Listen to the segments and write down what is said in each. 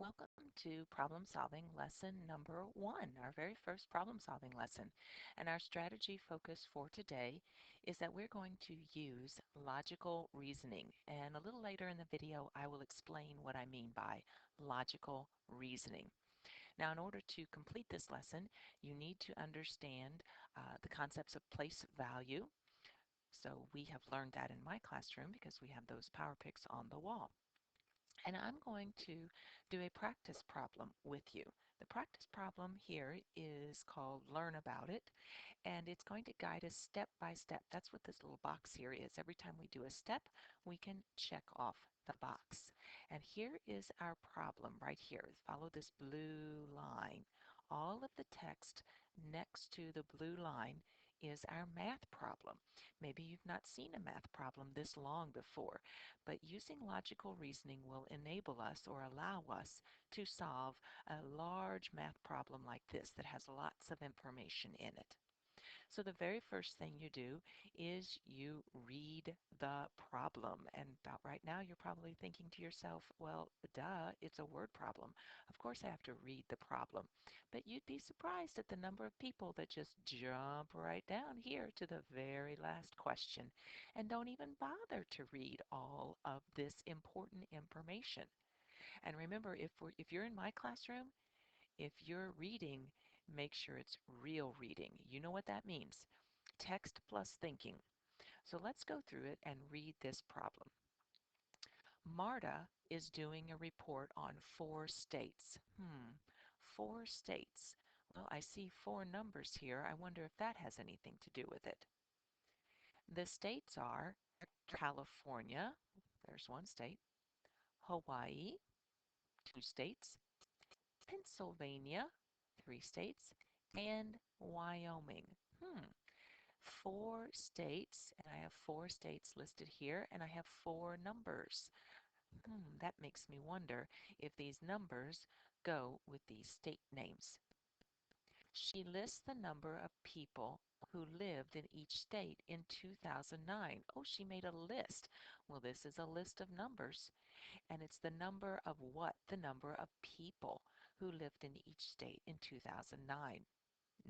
Welcome to problem solving lesson number 1, our very first problem solving lesson. And our strategy focus for today is that we're going to use logical reasoning. And a little later in the video, I will explain what I mean by logical reasoning. Now, in order to complete this lesson, you need to understand the concepts of place value. So we have learned that in my classroom because we have those power picks on the wall. And I'm going to do a practice problem with you. The practice problem here is called Learn About It, and it's going to guide us step by step. That's what this little box here is. Every time we do a step, we can check off the box. And here is our problem right here. Follow this blue line. All of the text next to the blue line is our math problem. Maybe you've not seen a math problem this long before, but using logical reasoning will enable us or allow us to solve a large math problem like this that has lots of information in it. So the very first thing you do is you read the problem. And about right now, you're probably thinking to yourself, well, duh, it's a word problem. Of course I have to read the problem. But you'd be surprised at the number of people that just jump right down here to the very last question and don't even bother to read all of this important information. And remember, if you're in my classroom, if you're reading, make sure it's real reading. You know what that means. Text plus thinking. So let's go through it and read this problem. Marta is doing a report on 4 states. 4 states. Well, I see 4 numbers here. I wonder if that has anything to do with it. The states are California, there's 1 state, Hawaii, 2 states, Pennsylvania, 3 states, and Wyoming. Hmm. 4 states, and I have 4 states listed here, and I have 4 numbers. That makes me wonder if these numbers go with these state names. She lists the number of people who lived in each state in 2009. Oh, she made a list. Well, this is a list of numbers, and it's the number of what? The number of people who lived in each state in 2009.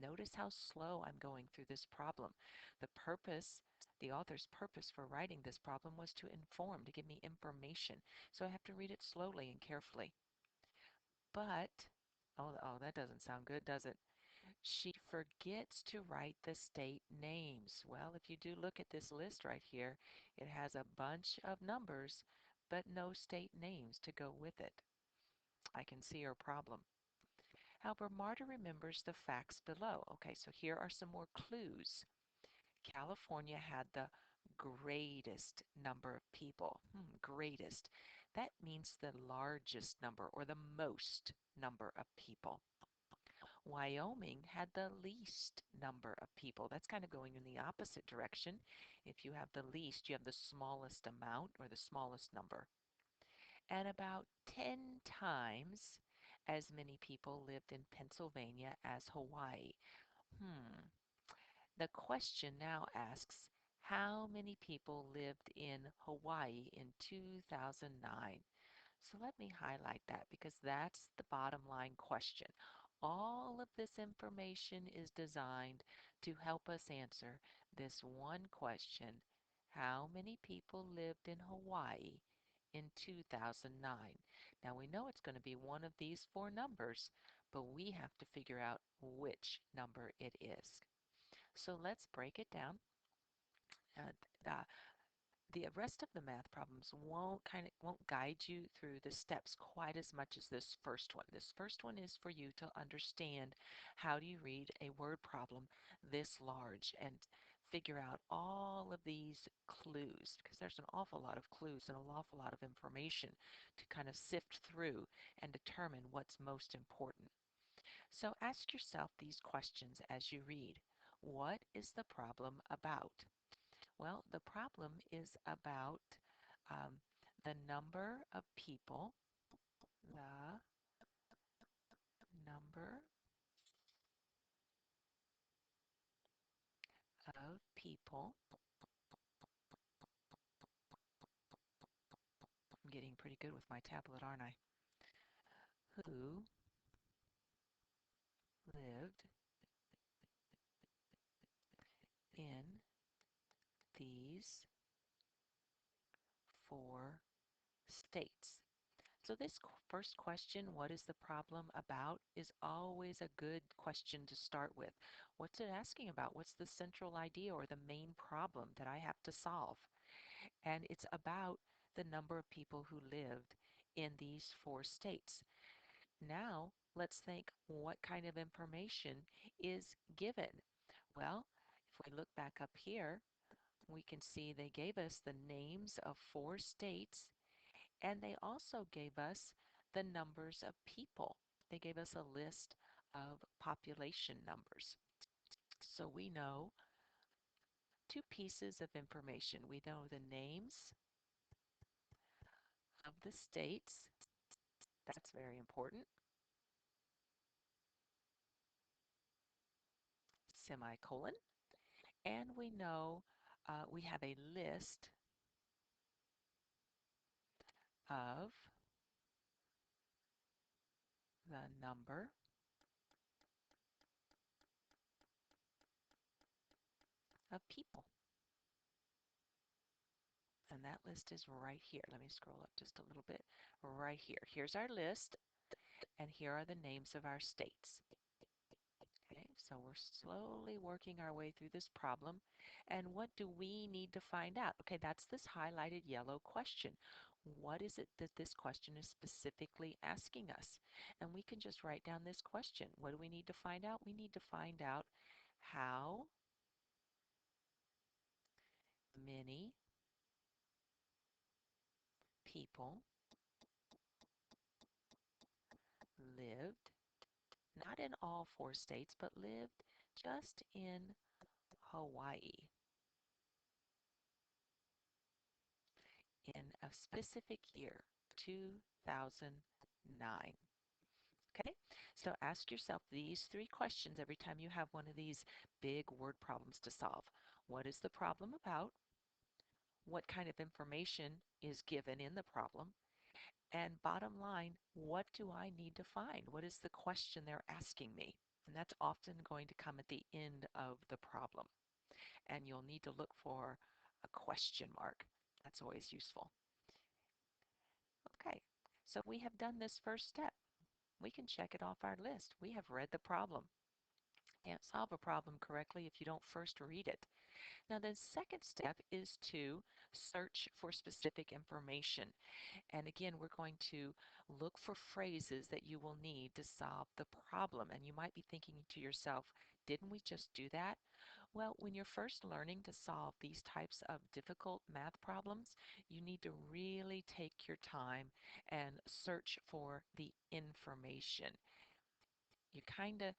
Notice how slow I'm going through this problem. The author's purpose for writing this problem was to inform, to give me information. So I have to read it slowly and carefully. But, oh, that doesn't sound good, does it? She forgets to write the state names. Well, if you do look at this list right here, it has a bunch of numbers, but no state names to go with it. I can see her problem. However, Marta remembers the facts below. Okay, so here are some more clues. California had the greatest number of people. Greatest. That means the largest number or the most number of people. Wyoming had the least number of people. That's kind of going in the opposite direction. If you have the least, you have the smallest amount or the smallest number. And about 10 times as many people lived in Pennsylvania as Hawaii. Hmm. The question now asks, how many people lived in Hawaii in 2009? So let me highlight that because that's the bottom line question. All of this information is designed to help us answer this one question. How many people lived in Hawaii in 2009? Now we know it's going to be one of these 4 numbers, but we have to figure out which number it is. So let's break it down. Uh, uh, the rest of the math problems won't guide you through the steps quite as much as this first one. This first one is for you to understand how do you read a word problem this large and figure out all of these clues, because there's an awful lot of clues and an awful lot of information to kind of sift through and determine what's most important. So ask yourself these questions as you read. What is the problem about? Well, the problem is about um, the number of people, the number of people. I'm getting pretty good with my tablet, aren't I? who lived in these four states. So this first question, what is the problem about, is always a good question to start with. What's it asking about? What's the central idea or the main problem that I have to solve? And it's about the number of people who lived in these four states. Now, let's think what kind of information is given. Well, if we look back up here, we can see they gave us the names of four states, and they also gave us the numbers of people. They gave us a list of population numbers. So we know two pieces of information. We know the names of the states. That's very important. Semicolon. And we know we have a list of the number of people. And that list is right here. Let me scroll up just a little bit. Right here. Here's our list, and here are the names of our states. Okay, so we're slowly working our way through this problem. And what do we need to find out? Okay, that's this highlighted yellow question. What is it that this question is specifically asking us? And we can just write down this question. What do we need to find out? We need to find out how many people lived, not in all four states, but lived just in Hawaii in a specific year, 2009. Okay, so ask yourself these three questions every time you have one of these big word problems to solve. What is the problem about? What kind of information is given in the problem? And bottom line, what do I need to find? What is the question they're asking me? And that's often going to come at the end of the problem. And you'll need to look for a question mark. That's always useful. Okay, so we have done this first step. We can check it off our list. We have read the problem. Can't solve a problem correctly if you don't first read it. Now, the second step is to search for specific information. And again, we're going to look for phrases that you will need to solve the problem. And you might be thinking to yourself, didn't we just do that? Well, when you're first learning to solve these types of difficult math problems, you need to really take your time and search for the information. You kind of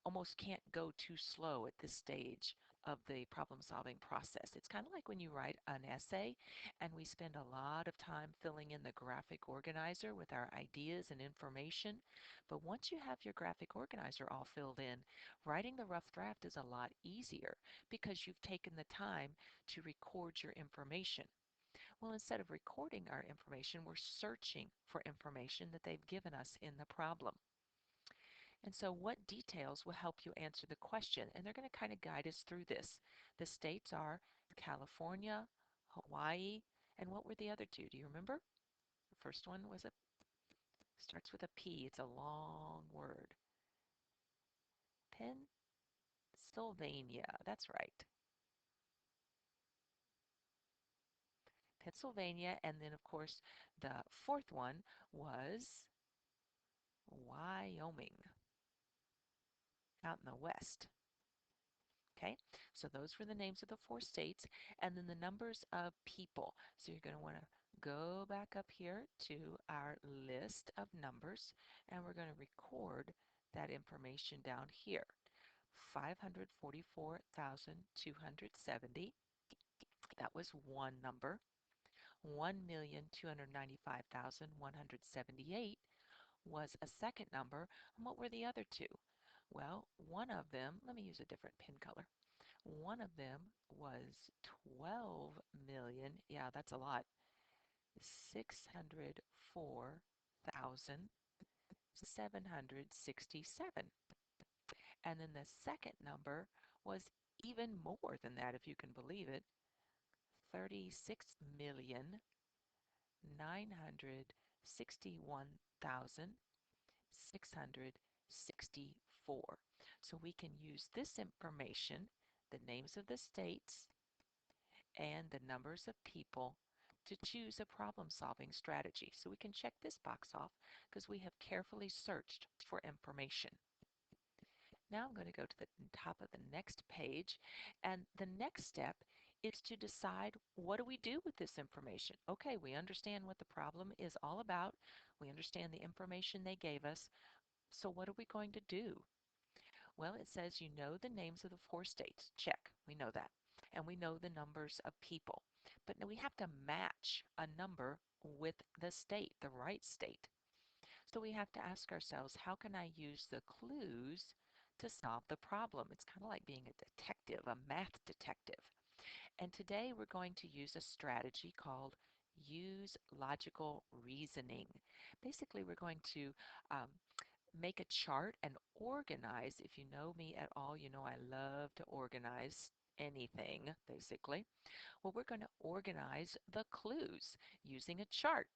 almost can't go too slow at this stage of the problem solving process. It's kind of like when you write an essay and we spend a lot of time filling in the graphic organizer with our ideas and information. But once you have your graphic organizer all filled in, writing the rough draft is a lot easier because you've taken the time to record your information. Well, instead of recording our information, we're searching for information that they've given us in the problem. And so what details will help you answer the question? And they're going to kind of guide us through this. The states are California, Hawaii, and what were the other two? Do you remember? The first one was starts with a P. It's a long word. Pennsylvania. That's right. Pennsylvania. And then, of course, the fourth one was Wyoming out in the west. Okay, so those were the names of the four states and then the numbers of people. So you're going to want to go back up here to our list of numbers and we're going to record that information down here. 544,270. That was one number. 1,295,178 was a second number. And what were the other two? Well, one of them, let me use a different pen color. One of them was 12 million, yeah, that's a lot, 604,000. 767. And then the second number was even more than that, if you can believe it, 36,961,664. So we can use this information, the names of the states and the numbers of people, to choose a problem-solving strategy. So we can check this box off because we have carefully searched for information. Now I'm going to go to the top of the next page, and the next step is to decide, what do we do with this information? Okay, we understand what the problem is all about. We understand the information they gave us. So what are we going to do? Well, it says you know the names of the four states. Check, we know that. And we know the numbers of people. But now we have to match a number with the state, the right state. So we have to ask ourselves, how can I use the clues to solve the problem? It's kind of like being a detective, a math detective. And today we're going to use a strategy called use logical reasoning. Basically, we're going to um, make a chart and organize. If you know me at all, you know I love to organize anything, basically. Well, we're going to organize the clues using a chart.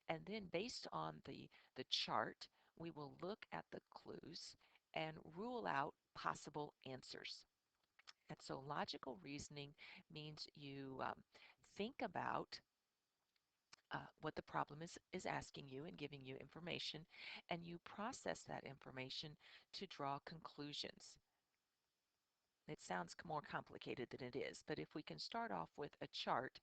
And then based on the chart, we will look at the clues and rule out possible answers. And so logical reasoning means you think about what the problem is asking you and giving you information, and you process that information to draw conclusions. It sounds more complicated than it is, but if we can start off with a chart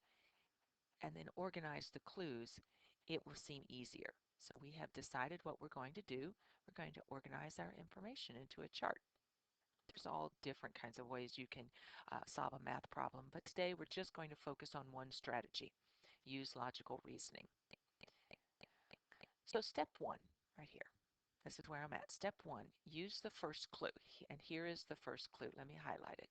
and then organize the clues, it will seem easier. So we have decided what we're going to do. We're going to organize our information into a chart. There's all different kinds of ways you can solve a math problem, but today we're just going to focus on one strategy. Use logical reasoning. So step one, right here. This is where I'm at. Step one, use the first clue. And here is the first clue. Let me highlight it.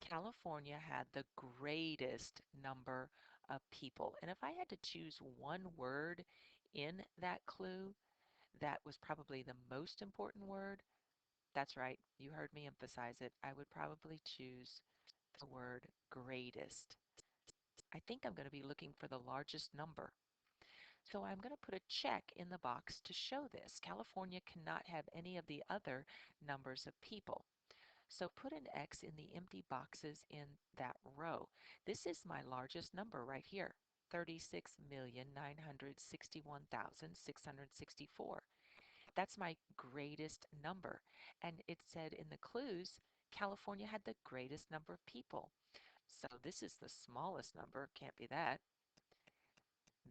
California had the greatest number of people. And if I had to choose one word in that clue that was probably the most important word, that's right, you heard me emphasize it, I would probably choose the word greatest. I think I'm going to be looking for the largest number. So I'm going to put a check in the box to show this. California cannot have any of the other numbers of people. So put an X in the empty boxes in that row. This is my largest number right here, 36,961,664. That's my greatest number. And it said in the clues, California had the greatest number of people. So this is the smallest number, can't be that.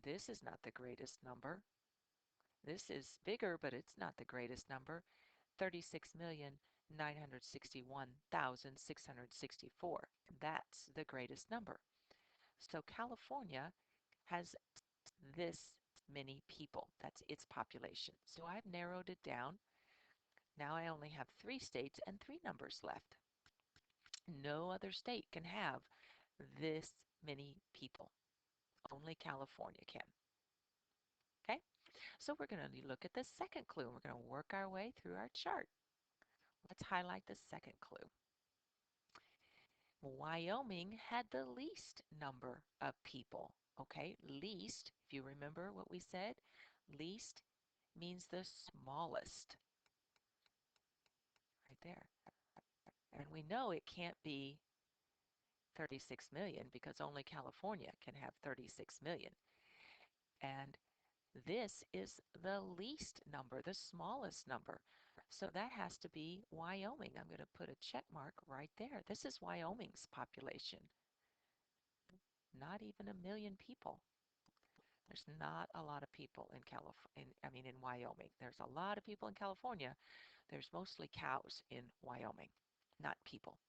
This is not the greatest number. This is bigger, but it's not the greatest number. 36,961,664. That's the greatest number. So California has this many people. That's its population. So I've narrowed it down. Now I only have 3 states and 3 numbers left. No other state can have this many people. Only California can. Okay? So we're going to look at the second clue. We're going to work our way through our chart. Let's highlight the second clue. Wyoming had the least number of people. Okay, least, if you remember what we said, least means the smallest, right there. And we know it can't be 36 million because only California can have 36 million. And this is the least number, the smallest number. So that has to be Wyoming. I'm going to put a check mark right there. This is Wyoming's population. Not even a million people. There's not a lot of people in in Wyoming. There's a lot of people in California. There's mostly cows in Wyoming, not people.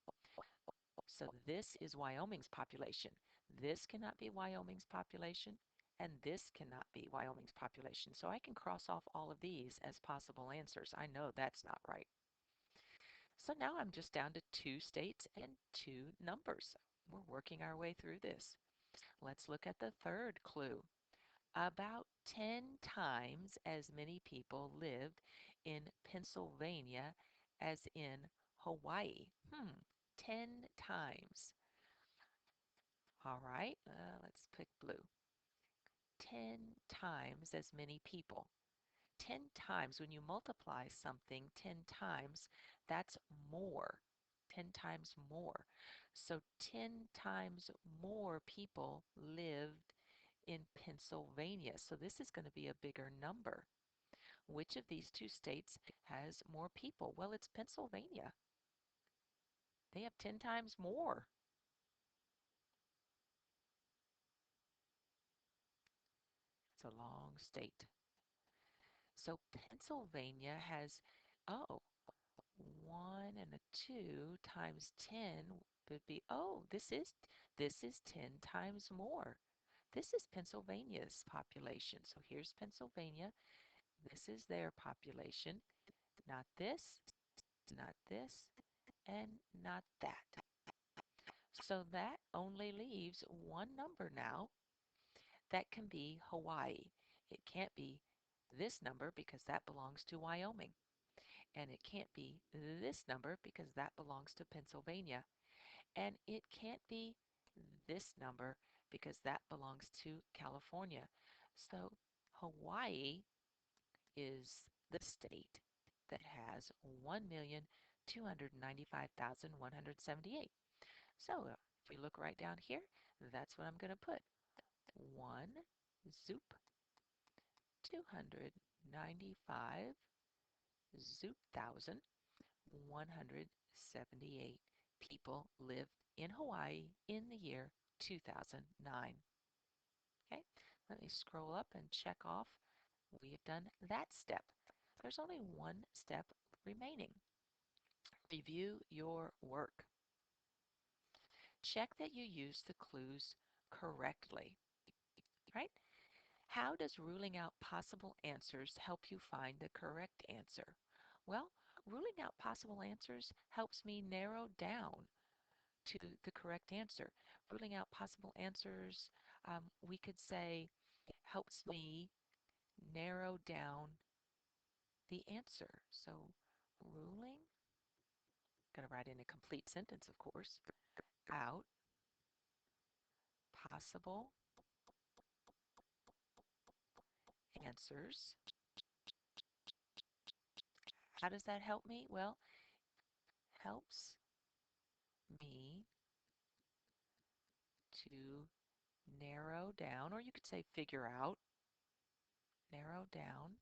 So this is Wyoming's population. This cannot be Wyoming's population, and this cannot be Wyoming's population. So I can cross off all of these as possible answers. I know that's not right. So now I'm just down to 2 states and 2 numbers. We're working our way through this. Let's look at the third clue. About 10 times as many people lived in Pennsylvania as in Hawaii. 10 times. All right, let's pick blue. 10 times as many people. 10 times, when you multiply something 10 times, that's more. 10 times more. So 10 times more people lived in Pennsylvania. So this is going to be a bigger number. Which of these two states has more people? Well, it's Pennsylvania. They have 10 times more. It's a long state. So Pennsylvania has, oh, 1 and a 2 times 10 would be, oh, this is 10 times more. This is Pennsylvania's population. So here's Pennsylvania. This is their population. Not this, not this, and not that. So that only leaves one number now. That can be Hawaii. It can't be this number because that belongs to Wyoming. And it can't be this number because that belongs to Pennsylvania. And it can't be this number because that belongs to California. So Hawaii is the state that has 1,295,178. So if you look right down here, that's what I'm going to put. 1 zoop 295 zoop 1,178 people lived in Hawaii in the year 2009. Okay, let me scroll up and check off. We have done that step. There's only one step remaining. Review your work. Check that you use the clues correctly, right? How does ruling out possible answers help you find the correct answer? Well, ruling out possible answers helps me narrow down to the correct answer. Ruling out possible answers, we could say, helps me narrow down the answer. So ruling, going to write in a complete sentence, of course, out possible answers. How does that help me? Well, helps me to narrow down, or you could say figure out, narrow down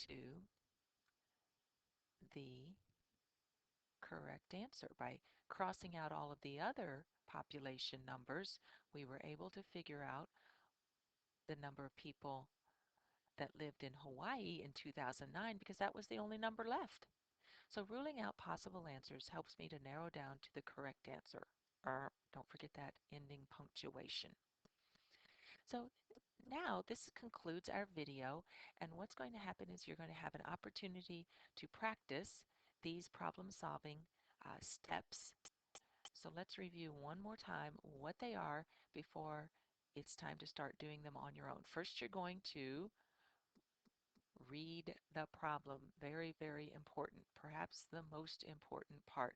to the correct answer. By crossing out all of the other population numbers, we were able to figure out the number of people that lived in Hawaii in 2009 because that was the only number left. So ruling out possible answers helps me to narrow down to the correct answer. Don't forget that ending punctuation. So now this concludes our video, and what's going to happen is you're going to have an opportunity to practice these problem-solving steps. So let's review one more time what they are before it's time to start doing them on your own. First, you're going to read the problem. Very, very important. Perhaps the most important part.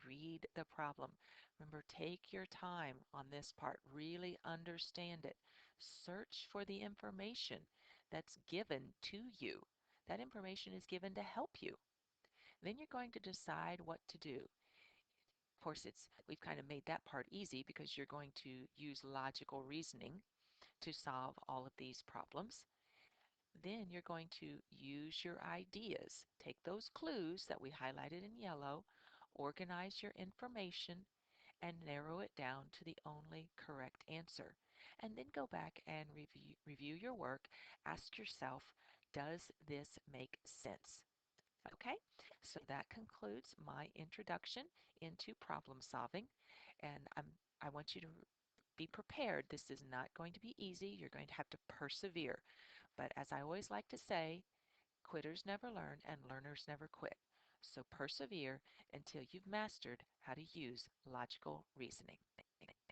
Read the problem. Remember, take your time on this part. Really understand it. Search for the information that's given to you. That information is given to help you. Then you're going to decide what to do. Of course, we've kind of made that part easy because you're going to use logical reasoning to solve all of these problems. Then you're going to use your ideas. Take those clues that we highlighted in yellow, organize your information, and narrow it down to the only correct answer. And then go back and review your work. Ask yourself, does this make sense? Okay, so that concludes my introduction into problem solving. And I want you to be prepared. This is not going to be easy. You're going to have to persevere. But as I always like to say, quitters never learn and learners never quit. So persevere until you've mastered how to use logical reasoning.